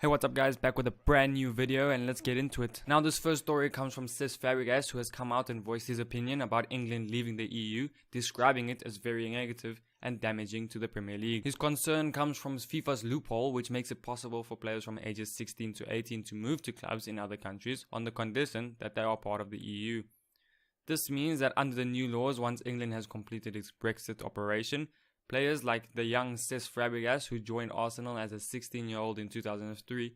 Hey, what's up guys, back with a brand new video and let's get into it. Now this first story comes from Cesc Fabregas, who has come out and voiced his opinion about England leaving the EU, describing it as very negative and damaging to the Premier League. His concern comes from FIFA's loophole, which makes it possible for players from ages 16 to 18 to move to clubs in other countries on the condition that they are part of the EU. This means that under the new laws, once England has completed its Brexit operation, players like the young Cesc Fabregas, who joined Arsenal as a 16-year-old in 2003,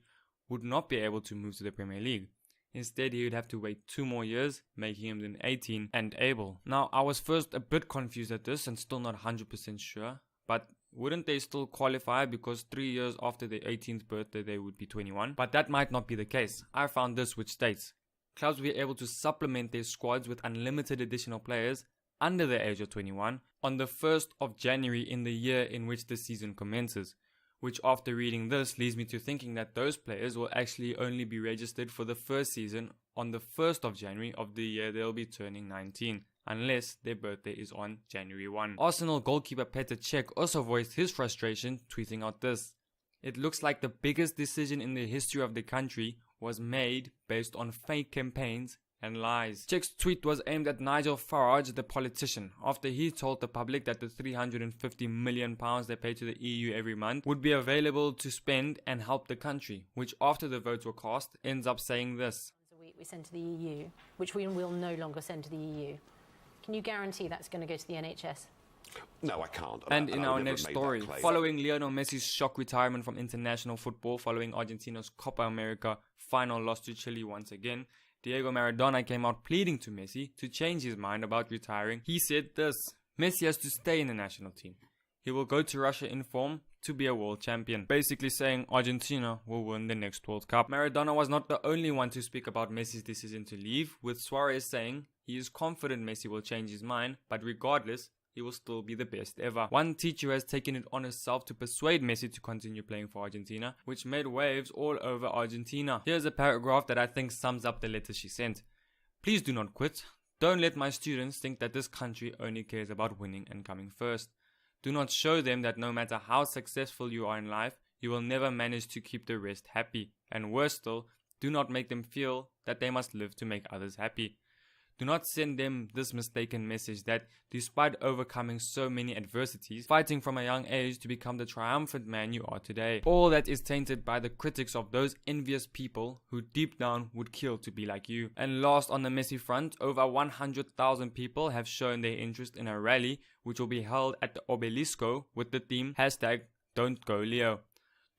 would not be able to move to the Premier League. Instead, he would have to wait 2 more years, making him then 18 and able. Now, I was first a bit confused at this and still not 100% sure, but wouldn't they still qualify because 3 years after their 18th birthday they would be 21? But that might not be the case. I found this, which states, clubs will be able to supplement their squads with unlimited additional players under the age of 21 on the 1st of January in the year in which the season commences, which after reading this leads me to thinking that those players will actually only be registered for the first season on the 1st of January of the year they'll be turning 19, unless their birthday is on January 1. Arsenal goalkeeper Petr Cech also voiced his frustration, tweeting out this: "It looks like the biggest decision in the history of the country was made based on fake campaigns and lies." Cech's tweet was aimed at Nigel Farage, the politician, after he told the public that the £350 million they pay to the EU every month would be available to spend and help the country, which after the votes were cast ends up saying this: "A week we send to the EU, which we will no longer send to the EU. Can you guarantee that's going to go to the NHS?" No, I can't. And in our next story, following Lionel Messi's shock retirement from international football following Argentina's Copa America final loss to Chile once again, Diego Maradona came out pleading to Messi to change his mind about retiring. He said this: "Messi has to stay in the national team. He will go to Russia in form to be a world champion." Basically saying Argentina will win the next World Cup. Maradona was not the only one to speak about Messi's decision to leave, with Suarez saying he is confident Messi will change his mind, but regardless, he will still be the best ever. One teacher has taken it on herself to persuade Messi to continue playing for Argentina, which made waves all over Argentina. Here's a paragraph that I think sums up the letter she sent. "Please do not quit. Don't let my students think that this country only cares about winning and coming first. Do not show them that no matter how successful you are in life, you will never manage to keep the rest happy. And worse still, do not make them feel that they must live to make others happy. Do not send them this mistaken message that, despite overcoming so many adversities, fighting from a young age to become the triumphant man you are today, all that is tainted by the critics of those envious people who deep down would kill to be like you." And last, on the Messi front, over 100,000 people have shown their interest in a rally which will be held at the Obelisco with the theme #Don'tGoLeo.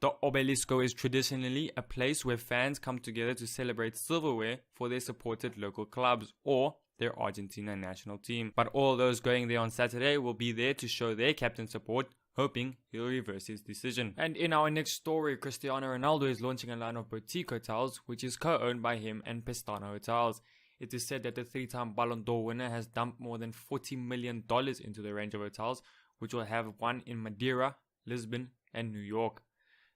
The Obelisco is traditionally a place where fans come together to celebrate silverware for their supported local clubs or their Argentina national team. But all those going there on Saturday will be there to show their captain support, hoping he'll reverse his decision. And in our next story, Cristiano Ronaldo is launching a line of boutique hotels, which is co-owned by him and Pestana Hotels. It is said that the 3-time Ballon d'Or winner has dumped more than $40 million into the range of hotels, which will have one in Madeira, Lisbon and New York.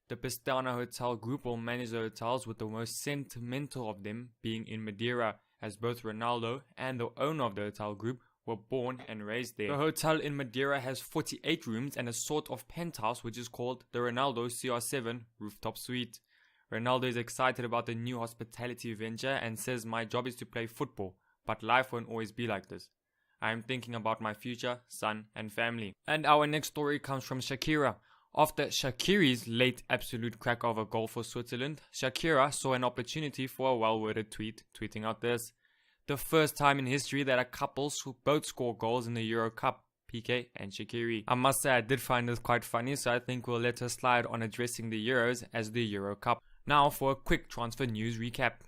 The Pestana Hotel Group will manage the hotels, with the most sentimental of them being in Madeira, as both Ronaldo and the owner of the hotel group were born and raised there. The hotel in Madeira has 48 rooms and a sort of penthouse which is called the Ronaldo CR7 Rooftop Suite. Ronaldo is excited about the new hospitality venture and says, "My job is to play football, but life won't always be like this. I am thinking about my future, son and family." And our next story comes from Shakira. After Shaqiri's late absolute crack of a goal for Switzerland, Shakira saw an opportunity for a well-worded tweet, tweeting out this: "The first time in history that a couple both score goals in the Euro Cup, Piqué and Shaqiri." I must say I did find this quite funny, so I think we'll let her slide on addressing the Euros as the Euro Cup. Now for a quick transfer news recap.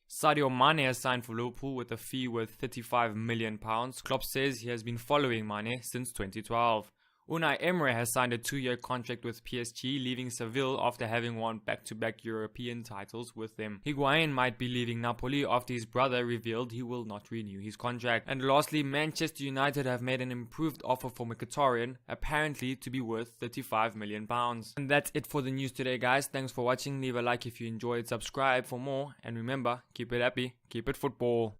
Sadio Mane has signed for Liverpool with a fee worth £35 million. Klopp says he has been following Mane since 2012. Unai Emery has signed a 2-year contract with PSG, leaving Seville after having won back-to-back European titles with them. Higuain might be leaving Napoli after his brother revealed he will not renew his contract. And lastly, Manchester United have made an improved offer for Mkhitaryan, apparently to be worth £35 million. And that's it for the news today, guys. Thanks for watching. Leave a like if you enjoyed, subscribe for more, and remember, keep it happy, keep it football.